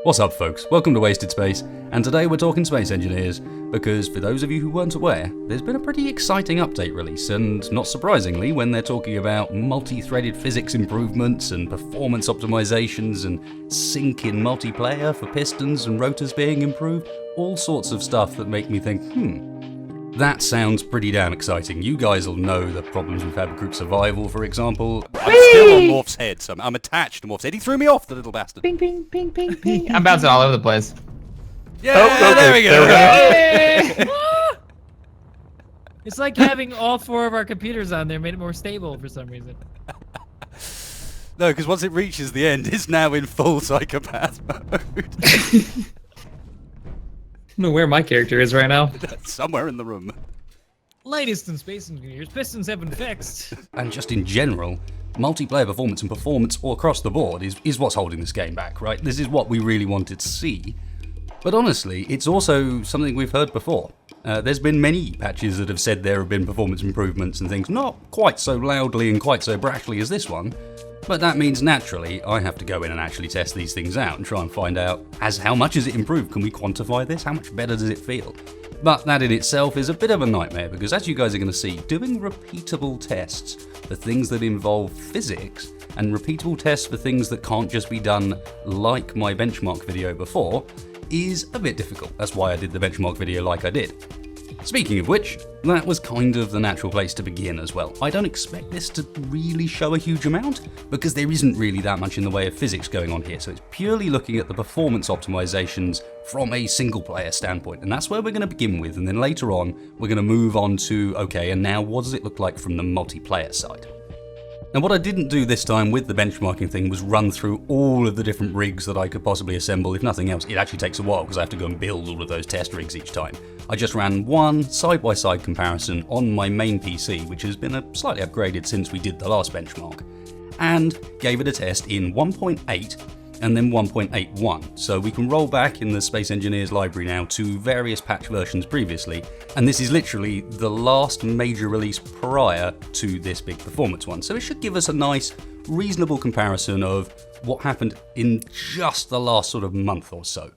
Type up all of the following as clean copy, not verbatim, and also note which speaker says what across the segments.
Speaker 1: What's up folks, welcome to Wasted Space, and today we're talking space engineers, because for those of you who weren't aware, there's been a pretty exciting update release, and not surprisingly, when they're talking about multi-threaded physics improvements and performance optimizations and sync in multiplayer for pistons and rotors being improved, all sorts of stuff that make me think, that sounds pretty damn exciting. You guys will know the problems we've had with group survival, for example. I'm still on Morph's head, so I'm attached to Morph's head. He threw me off, the little bastard.
Speaker 2: Ping, ping, ping, ping, ping.
Speaker 3: I'm bouncing all over the place.
Speaker 1: Yeah, there we go.
Speaker 2: It's like having all four of our computers on there made it more stable for some reason.
Speaker 1: No, because once it reaches the end, it's now in full psychopath mode.
Speaker 3: I don't know where my character is right now.
Speaker 1: Somewhere in the room.
Speaker 2: Latest in space engineers, pistons have been fixed.
Speaker 1: And just in general, multiplayer performance and performance all across the board is what's holding this game back, right? This is what we really wanted to see. But honestly, it's also something we've heard before. There's been many patches that have said there have been performance improvements and things, not quite so loudly and quite so brashly as this one, but that means naturally I have to go in and actually test these things out and try and find out, how much has it improved? Can we quantify this? How much better does it feel? But that in itself is a bit of a nightmare, because as you guys are going to see, doing repeatable tests for things that involve physics and repeatable tests for things that can't just be done like my benchmark video before is a bit difficult. That's why I did the benchmark video like I did. Speaking of which, that was kind of the natural place to begin as well. I don't expect this to really show a huge amount, because there isn't really that much in the way of physics going on here, so it's purely looking at the performance optimizations from a single player standpoint, and that's where we're going to begin with, and then later on, we're going to move on to, okay, and now what does it look like from the multiplayer side? Now what I didn't do this time with the benchmarking thing was run through all of the different rigs that I could possibly assemble. If nothing else, it actually takes a while because I have to go and build all of those test rigs each time. I just ran one side-by-side comparison on my main PC, which has been slightly upgraded since we did the last benchmark, and gave it a test in 1.8 and then 1.81. So we can roll back in the Space Engineers library now to various patch versions previously, and this is literally the last major release prior to this big performance one. So it should give us a nice, reasonable comparison of what happened in just the last sort of month or so.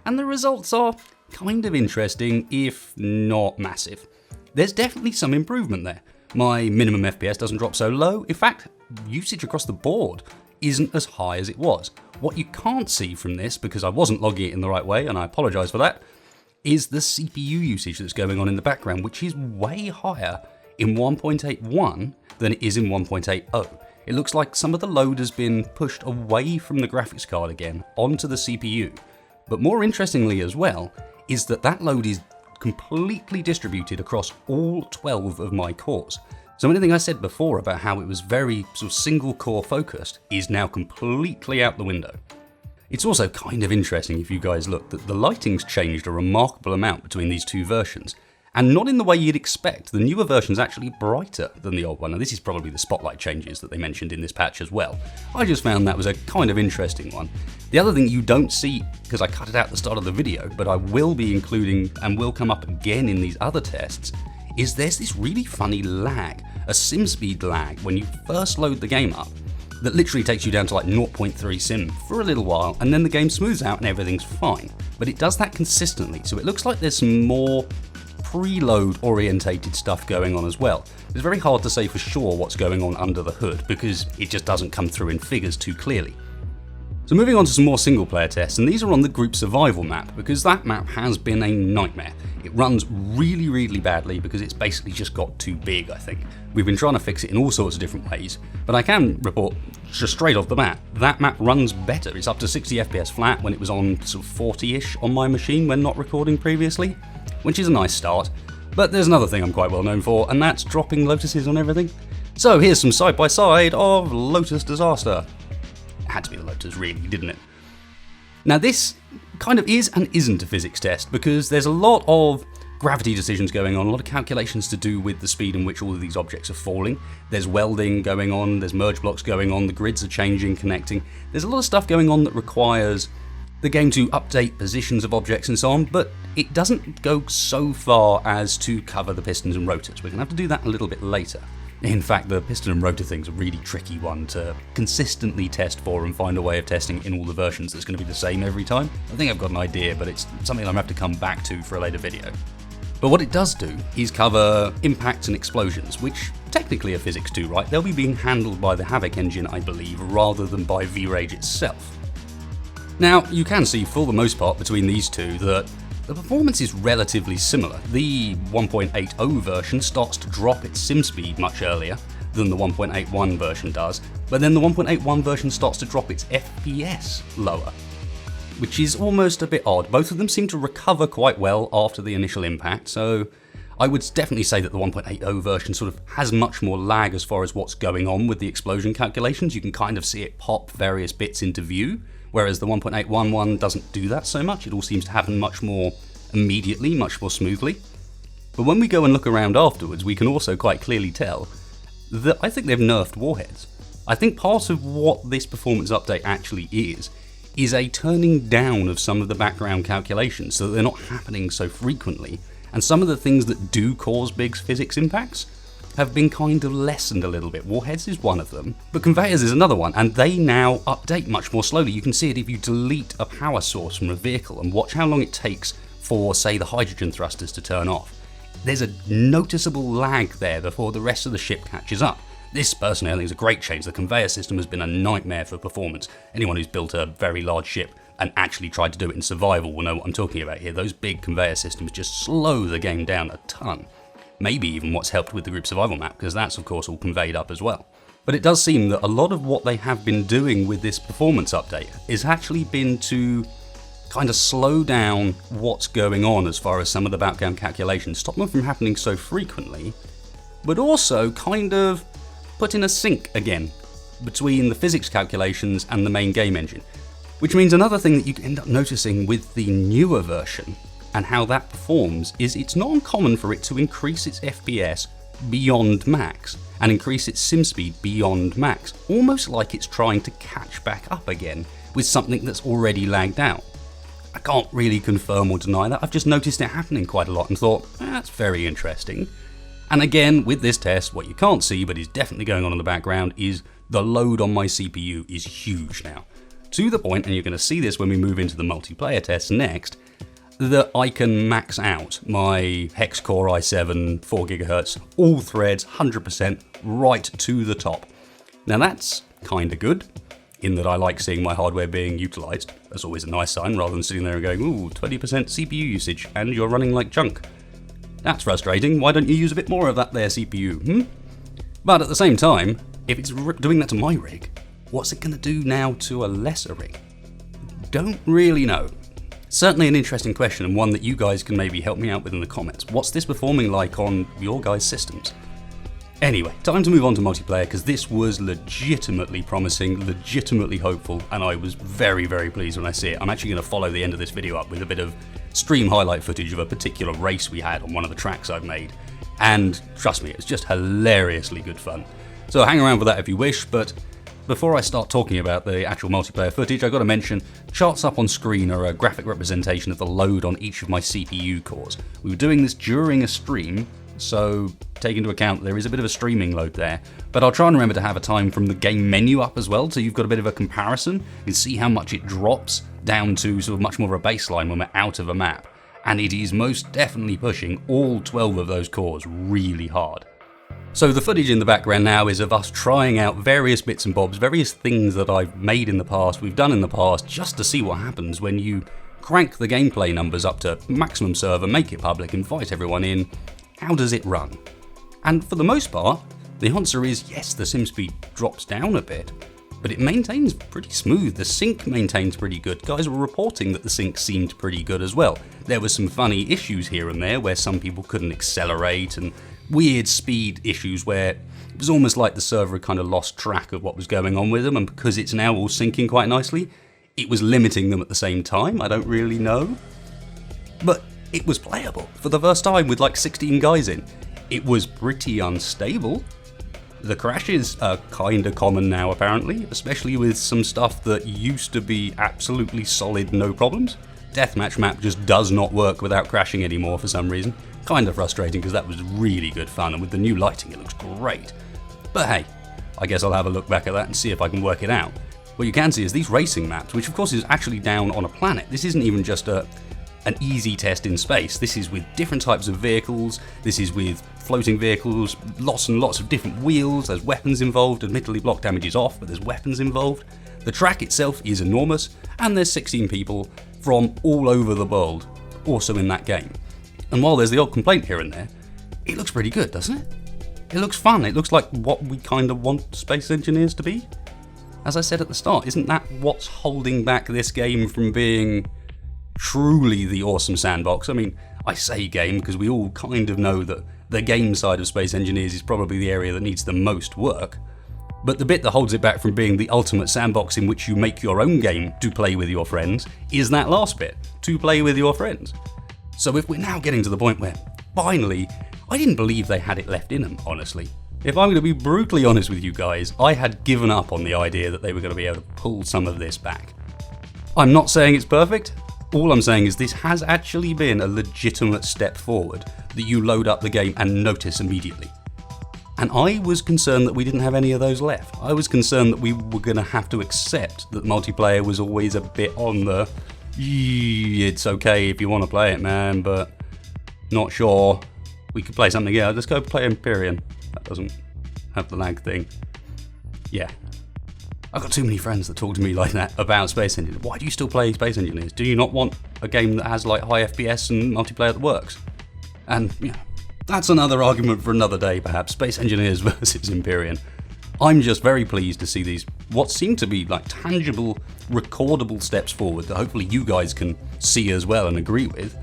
Speaker 1: And the results are kind of interesting, if not massive. There's definitely some improvement there. My minimum FPS doesn't drop so low. In fact, usage across the board isn't as high as it was. What you can't see from this, because I wasn't logging it in the right way, and I apologize for that, is the CPU usage that's going on in the background, which is way higher in 1.81 than it is in 1.80. It looks like some of the load has been pushed away from the graphics card again onto the CPU. But more interestingly as well, is that load is completely distributed across all 12 of my cores. So anything I said before about how it was very sort of single core focused is now completely out the window. It's also kind of interesting if you guys look that the lighting's changed a remarkable amount between these two versions. And not in the way you'd expect. The newer version's actually brighter than the old one, and this is probably the spotlight changes that they mentioned in this patch as well. I just found that was a kind of interesting one. The other thing you don't see, because I cut it out at the start of the video, but I will be including and will come up again in these other tests, is there's this really funny lag, a sim speed lag, when you first load the game up, that literally takes you down to like 0.3 sim for a little while, and then the game smooths out and everything's fine. But it does that consistently, so it looks like there's some more preload orientated stuff going on as well. It's very hard to say for sure what's going on under the hood because it just doesn't come through in figures too clearly. So moving on to some more single player tests, and these are on the group survival map, because that map has been a nightmare. It runs really badly because it's basically just got too big, I think. We've been trying to fix it in all sorts of different ways, but I can report just straight off the bat, that map runs better. It's up to 60 FPS flat when it was on sort of 40-ish on my machine when not recording previously, which is a nice start. But there's another thing I'm quite well known for, and that's dropping lotuses on everything. So here's some side-by-side of Lotus Disaster. It had to be the Lotus really, didn't it? Now this kind of is and isn't a physics test, because there's a lot of gravity decisions going on, a lot of calculations to do with the speed in which all of these objects are falling. There's welding going on, there's merge blocks going on, the grids are changing, connecting. There's a lot of stuff going on that requires the game to update positions of objects and so on, but it doesn't go so far as to cover the pistons and rotors. We're going to have to do that a little bit later. In fact, the piston and rotor thing's a really tricky one to consistently test for and find a way of testing in all the versions that's going to be the same every time. I think I've got an idea, but it's something I'm going to have to come back to for a later video. But what it does do is cover impacts and explosions, which technically are physics too, right? They'll be being handled by the Havok engine, I believe, rather than by V-Rage itself. Now, you can see for the most part between these two that the performance is relatively similar. The 1.80 version starts to drop its sim speed much earlier than the 1.81 version does, but then the 1.81 version starts to drop its FPS lower, which is almost a bit odd. Both of them seem to recover quite well after the initial impact, so I would definitely say that the 1.80 version sort of has much more lag as far as what's going on with the explosion calculations. You can kind of see it pop various bits into view, whereas the 1.81 one doesn't do that so much. It all seems to happen much more immediately, much more smoothly. But when we go and look around afterwards, we can also quite clearly tell that I think they've nerfed warheads. I think part of what this performance update actually is a turning down of some of the background calculations so that they're not happening so frequently, and some of the things that do cause big physics impacts have been kind of lessened a little bit. Warheads is one of them, but conveyors is another one, and they now update much more slowly. You can see it if you delete a power source from a vehicle and watch how long it takes for, say, the hydrogen thrusters to turn off. There's a noticeable lag there before the rest of the ship catches up. This personally I think is a great change. The conveyor system has been a nightmare for performance. Anyone who's built a very large ship and actually tried to do it in survival will know what I'm talking about here. Those big conveyor systems just slow the game down a ton. Maybe even what's helped with the group survival map, because that's of course all conveyed up as well. But it does seem that a lot of what they have been doing with this performance update is actually been to kind of slow down what's going on as far as some of the background calculations, stop them from happening so frequently, but also kind of put in a sync again between the physics calculations and the main game engine. Which means another thing that you end up noticing with the newer version and how that performs is it's not uncommon for it to increase its FPS beyond max and increase its sim speed beyond max, almost like it's trying to catch back up again with something that's already lagged out. I can't really confirm or deny that, I've just noticed it happening quite a lot and thought, that's very interesting. And again, with this test, what you can't see but is definitely going on in the background is the load on my CPU is huge now. To the point, and you're going to see this when we move into the multiplayer tests next, that I can max out my Hex Core i7 4GHz, all threads, 100%, right to the top. Now that's kinda good, in that I like seeing my hardware being utilised. That's always a nice sign, rather than sitting there and going, ooh, 20% CPU usage, and you're running like junk. That's frustrating, why don't you use a bit more of that there CPU, But at the same time, if it's doing that to my rig, what's it going to do now to a lesser rig? Don't really know. Certainly an interesting question, and one that you guys can maybe help me out with in the comments. What's this performing like on your guys' systems? Anyway, time to move on to multiplayer, because this was legitimately promising, legitimately hopeful, and I was very, very pleased when I see it. I'm actually going to follow the end of this video up with a bit of stream highlight footage of a particular race we had on one of the tracks I've made. And trust me, it's just hilariously good fun. So hang around for that if you wish, but before I start talking about the actual multiplayer footage, I've got to mention, charts up on screen are a graphic representation of the load on each of my CPU cores. We were doing this during a stream, so take into account there is a bit of a streaming load there, but I'll try and remember to have a time from the game menu up as well, so you've got a bit of a comparison. You can see how much it drops down to sort of much more of a baseline when we're out of a map, and it is most definitely pushing all 12 of those cores really hard. So the footage in the background now is of us trying out various bits and bobs, various things that I've made in the past, we've done in the past, just to see what happens when you crank the gameplay numbers up to maximum server, make it public, invite everyone in. How does it run? And for the most part, the answer is yes, the sim speed drops down a bit, but it maintains pretty smooth. The sync maintains pretty good. Guys were reporting that the sync seemed pretty good as well. There were some funny issues here and there where some people couldn't accelerate, and weird speed issues where it was almost like the server had kind of lost track of what was going on with them, and because it's now all syncing quite nicely, it was limiting them at the same time. I don't really know. But it was playable for the first time with like 16 guys in. It was pretty unstable. The crashes are kinda common now apparently, especially with some stuff that used to be absolutely solid, no problems. Deathmatch map just does not work without crashing anymore for some reason. Kinda frustrating because that was really good fun, and with the new lighting it looks great. But hey, I guess I'll have a look back at that and see if I can work it out. What you can see is these racing maps, which of course is actually down on a planet. This isn't even just an easy test in space. This is with different types of vehicles, this is with floating vehicles, lots and lots of different wheels, there's weapons involved. Admittedly block damage is off, but there's weapons involved. The track itself is enormous, and there's 16 people from all over the world also in that game. And while there's the odd complaint here and there, it looks pretty good, doesn't it? It looks fun, it looks like what we kind of want Space Engineers to be. As I said at the start, isn't that what's holding back this game from being truly the awesome sandbox? I mean, I say game because we all kind of know that the game side of Space Engineers is probably the area that needs the most work. But the bit that holds it back from being the ultimate sandbox in which you make your own game to play with your friends is that last bit, to play with your friends. So if we're now getting to the point where, finally, I didn't believe they had it left in them, honestly. If I'm going to be brutally honest with you guys, I had given up on the idea that they were going to be able to pull some of this back. I'm not saying it's perfect. All I'm saying is this has actually been a legitimate step forward that you load up the game and notice immediately. And I was concerned that we didn't have any of those left. I was concerned that we were going to have to accept that multiplayer was always a bit on the it's okay if you want to play it, man, but not sure. We could play something else. Let's go play Empyrean. That doesn't have the lag thing. Yeah. I've got too many friends that talk to me like that about Space Engineers. Why do you still play Space Engineers? Do you not want a game that has like high FPS and multiplayer that works? And yeah, that's another argument for another day perhaps. Space Engineers versus Empyrean. I'm just very pleased to see these, what seem to be like tangible, recordable steps forward that hopefully you guys can see as well and agree with,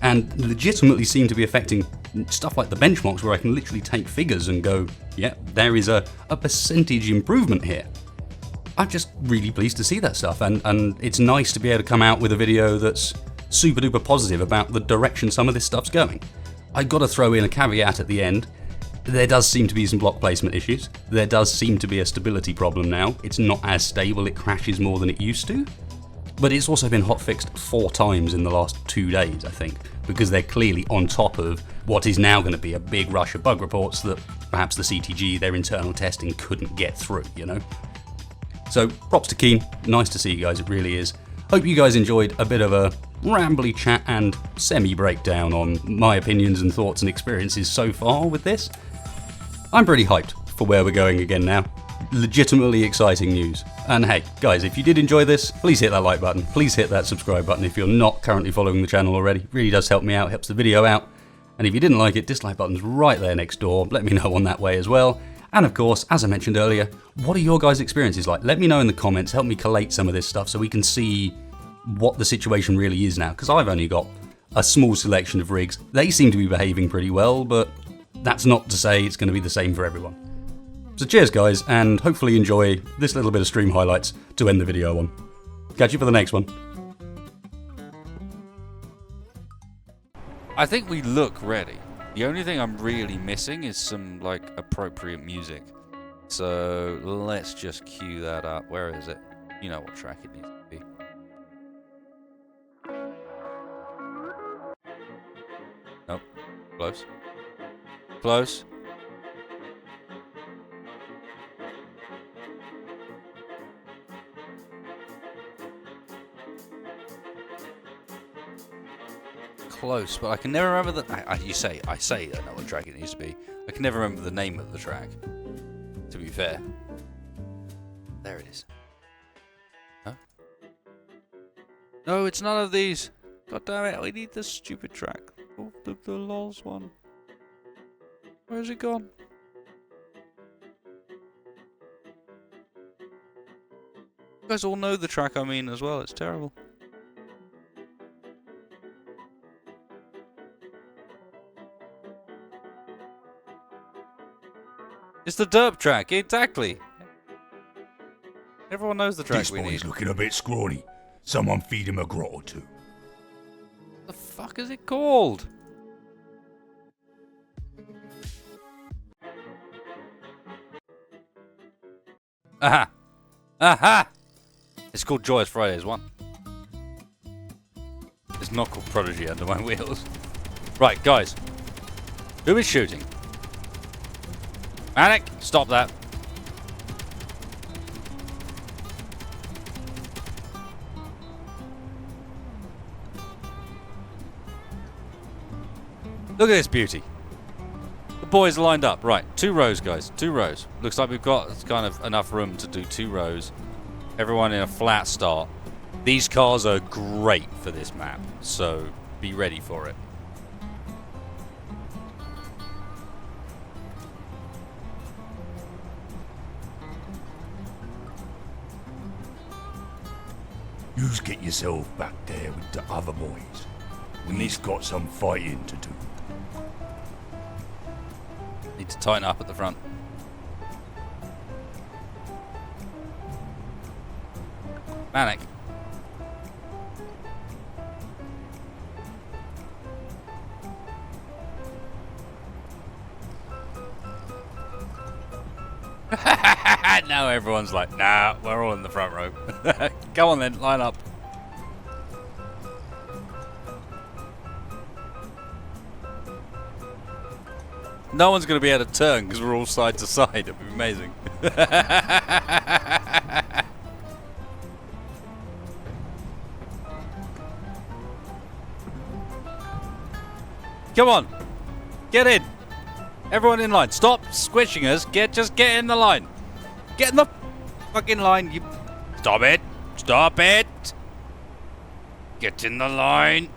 Speaker 1: and legitimately seem to be affecting stuff like the benchmarks where I can literally take figures and go, yeah, there is a percentage improvement here. I'm just really pleased to see that stuff, and it's nice to be able to come out with a video that's super duper positive about the direction some of this stuff's going. I've got to throw in a caveat at the end. There does seem to be some block placement issues. There does seem to be a stability problem now. It's not as stable, it crashes more than it used to. But it's also been hotfixed 4 times in the last 2 days, I think, because they're clearly on top of what is now going to be a big rush of bug reports that perhaps the CTG, their internal testing, couldn't get through, you know? So props to Keen, nice to see you guys, it really is. Hope you guys enjoyed a bit of a rambly chat and semi-breakdown on my opinions and thoughts and experiences so far with this. I'm pretty hyped for where we're going again now. Legitimately exciting news. And hey, guys, if you did enjoy this, please hit that like button. Please hit that subscribe button if you're not currently following the channel already. It really does help me out, helps the video out. And if you didn't like it, dislike button's right there next door. Let me know on that way as well. And of course, as I mentioned earlier, what are your guys' experiences like? Let me know in the comments, help me collate some of this stuff so we can see what the situation really is now. Because I've only got a small selection of rigs. They seem to be behaving pretty well, but that's not to say it's going to be the same for everyone. So cheers guys, and hopefully enjoy this little bit of stream highlights to end the video on. Catch you for the next one.
Speaker 4: I think we look ready. The only thing I'm really missing is some like appropriate music. So let's just cue that up. Where is it? You know what track it needs to be. Nope. Close. Close. close, but I can never remember the. I say I know what track it needs to be. I can never remember the name of the track. To be fair. There it is. Huh? No, it's none of these. God damn it! We need the stupid track. Oh, the lols one. Where's it gone? You guys all know the track I mean as well. It's terrible. It's the derp track, exactly. Everyone knows the track
Speaker 5: This
Speaker 4: we
Speaker 5: boy's
Speaker 4: need.
Speaker 5: looking a bit scrawny. Someone feed him a grot or two.
Speaker 4: What the fuck is it called? Aha! Aha! It's called Joyous Fridays 1. It's not called Prodigy Under My Wheels. Right, guys. Who is shooting? Manic, stop that. Look at this beauty. The boys are lined up. Right, 2 rows, guys. 2 rows. Looks like we've got kind of enough room to do 2 rows. Everyone in a flat start. These cars are great for this map, so be ready for it.
Speaker 5: Yous get yourself back there with the other boys. We's got some fighting to do.
Speaker 4: Need to tighten up at the front. Manic. Now everyone's like, nah, we're all in the front row. Go on then, line up. No one's going to be able to turn because we're all side to side. It'd be amazing. Come on. Get in. Everyone in line. Stop squishing us. Just get in the line. Get in the fucking line. You stop it. Stop it. Get in the line.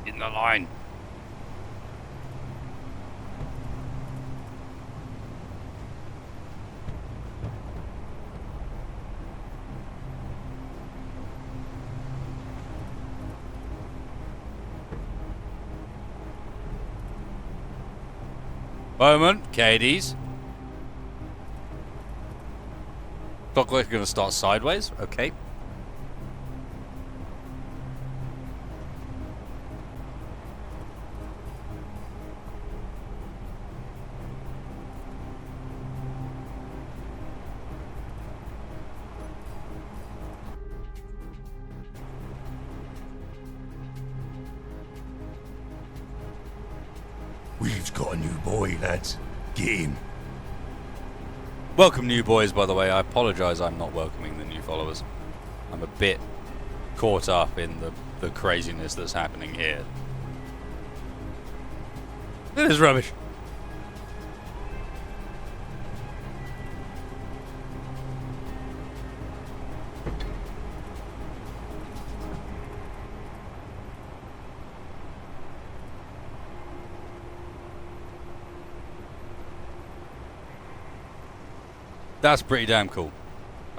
Speaker 4: In the line. Moment, Katie's. Look like we're going to start sideways. Okay.
Speaker 5: We've got a new boy, lads. Get him.
Speaker 4: Welcome, new boys, by the way. I apologise I'm not welcoming the new followers. I'm a bit caught up in the craziness that's happening here. It is rubbish. That's pretty damn cool.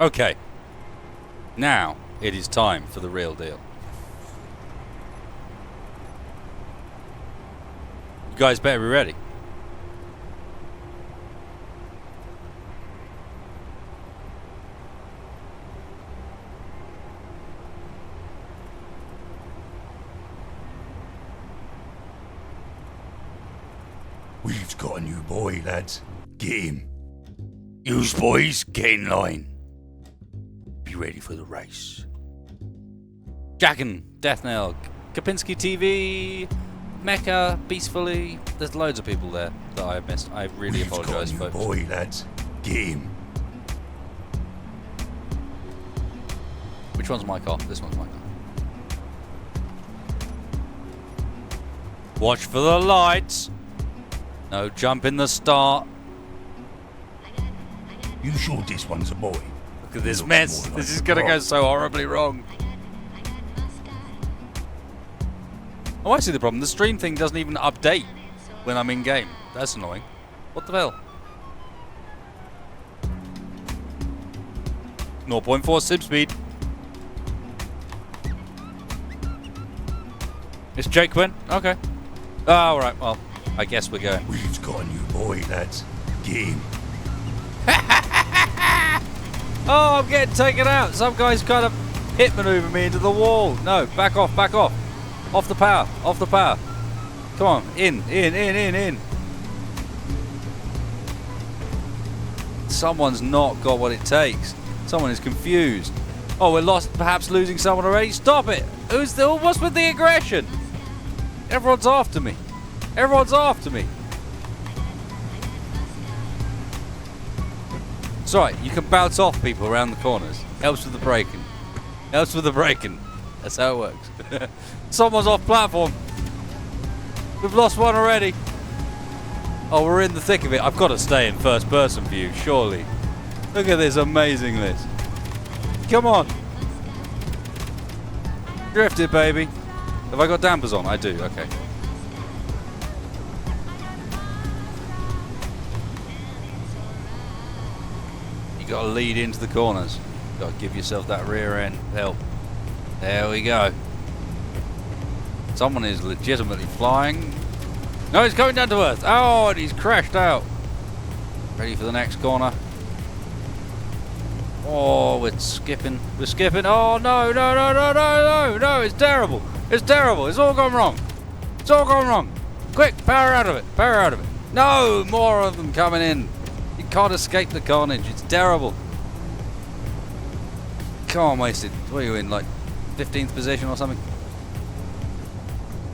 Speaker 4: Okay. Now, it is time for the real deal. You guys better be ready.
Speaker 5: We've got a new boy, lads. Get him. Yous boys, get in line. Be ready for the race.
Speaker 4: Jackin, Death Nail, Kapinski TV, Mecca peacefully. There's loads of people there that I missed. I really
Speaker 5: We've got
Speaker 4: apologise,
Speaker 5: a new
Speaker 4: folks.
Speaker 5: boy, lads. Get him.
Speaker 4: Which one's my car? This one's my car. Watch for the lights. No jump in the start.
Speaker 5: You sure this one's a boy?
Speaker 4: Look at this
Speaker 5: Looks
Speaker 4: mess.
Speaker 5: more
Speaker 4: This
Speaker 5: like
Speaker 4: is
Speaker 5: a
Speaker 4: going to
Speaker 5: girl.
Speaker 4: go so horribly wrong. Oh, I see the problem. The stream thing doesn't even update when I'm in game. That's annoying. What the hell? 0.4 sim speed. It's Jake Quinn? Okay. Oh, alright, well, I guess we're going.
Speaker 5: We've got a new boy, lads. Get him.
Speaker 4: Oh, I'm getting taken out. Some guy's kind of hit maneuver me into the wall. No, back off, back off. Off the power, off the power. Come on, in. Someone's not got what it takes. Someone is confused. Oh, we're lost, perhaps losing someone already. Stop it. What's with the aggression? Everyone's after me. Everyone's after me. It's alright, you can bounce off people around the corners. Helps with the braking. Helps with the braking. That's how it works. Someone's off platform. We've lost one already. Oh, we're in the thick of it. I've got to stay in first person view, surely. Look at this amazingness. Come on. Drift it, baby. Have I got dampers on? I do, okay. You got to lead into the corners. Got to give yourself that rear end help. There we go. Someone is legitimately flying. No, he's coming down to earth. Oh, and he's crashed out. Ready for the next corner. Oh, we're skipping. We're skipping. Oh, no. No, it's terrible. It's terrible. It's all gone wrong. It's all gone wrong. Quick, power out of it. Power out of it. No, more of them coming in. You can't escape the carnage. It's terrible. Come on, wasted. What are you in, like 15th position or something?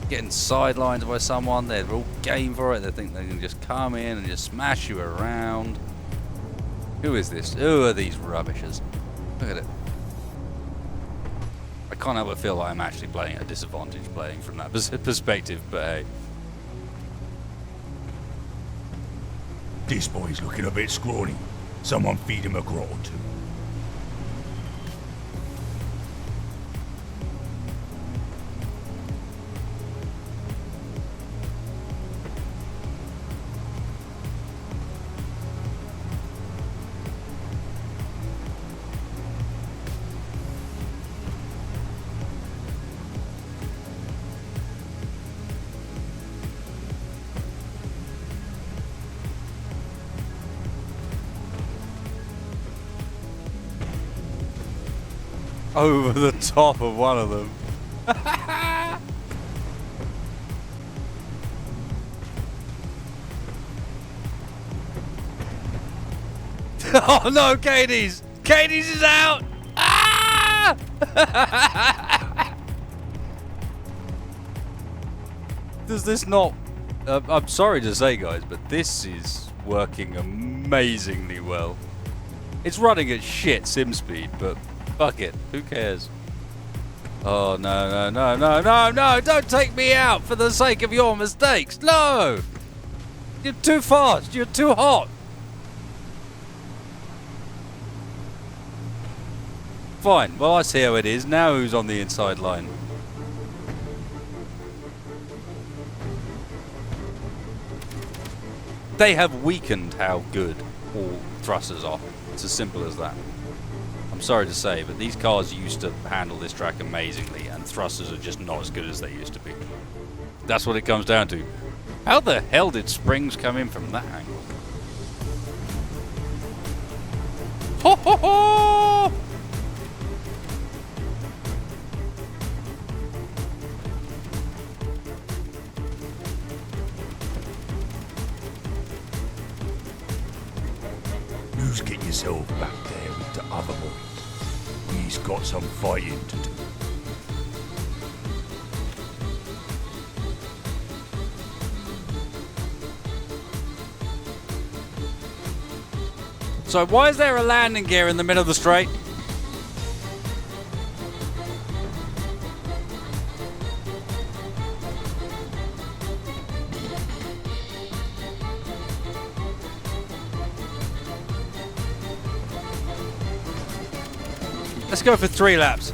Speaker 4: Getting sidelined by someone. They're all game for it. They think they can just come in and just smash you around. Who is this? Who are these rubbishers? Look at it. I can't help but feel like I'm actually playing at a disadvantage playing from that perspective, but hey.
Speaker 5: This boy's looking a bit scrawny. Someone feed him a grot or two.
Speaker 4: Over the top of one of them. Oh no, Katie's! Katie's is out! Ah! Does this not... I'm sorry to say, guys, but this is working amazingly well. It's running at shit sim speed, but fuck it. Who cares? Oh, no. Don't take me out for the sake of your mistakes. No! You're too fast. You're too hot. Fine. Well, I see how it is. Now who's on the inside line? They have weakened how good all thrusters are. It's as simple as that. I'm sorry to say, but these cars used to handle this track amazingly, and thrusters are just not as good as they used to be. That's what it comes down to. How the hell did springs come in from that angle? Ho ho ho!
Speaker 5: Yous get yourself back there with the other boys. He's got some fighting to do.
Speaker 4: So why is there a landing gear in the middle of the straight? Let's go for 3 laps.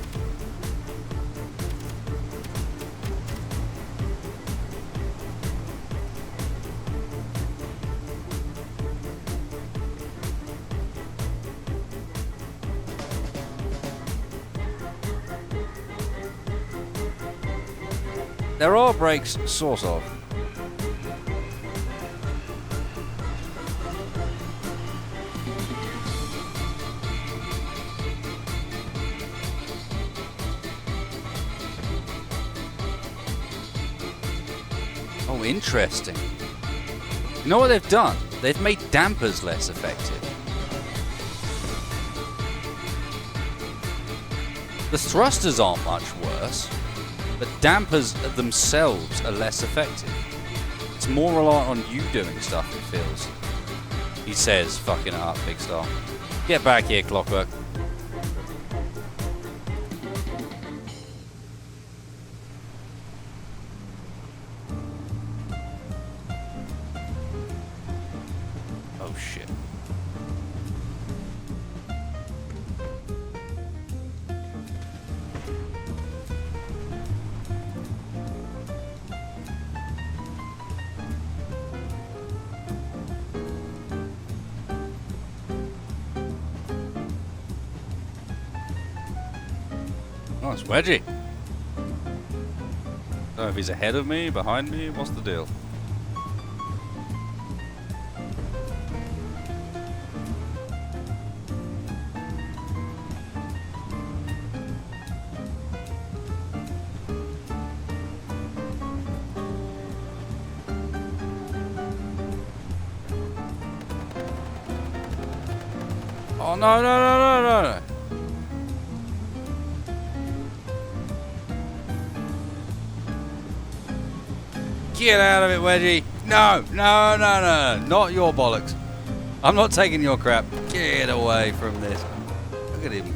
Speaker 4: There are brakes, sort of. Oh, interesting. You know what they've done? They've made dampers less effective. The thrusters aren't much worse, but dampers themselves are less effective. It's more reliant on you doing stuff, it feels. He says, fucking it up, Big Star. Get back here, Clockwork. Oh shit. Oh, it's Wedgie. Don't know if he's ahead of me, behind me, what's the deal? Oh no, no, no, no, no, no. Get out of it, Wedgie. No, no, no, no. Not your bollocks. I'm not taking your crap. Get away from this. Look at him.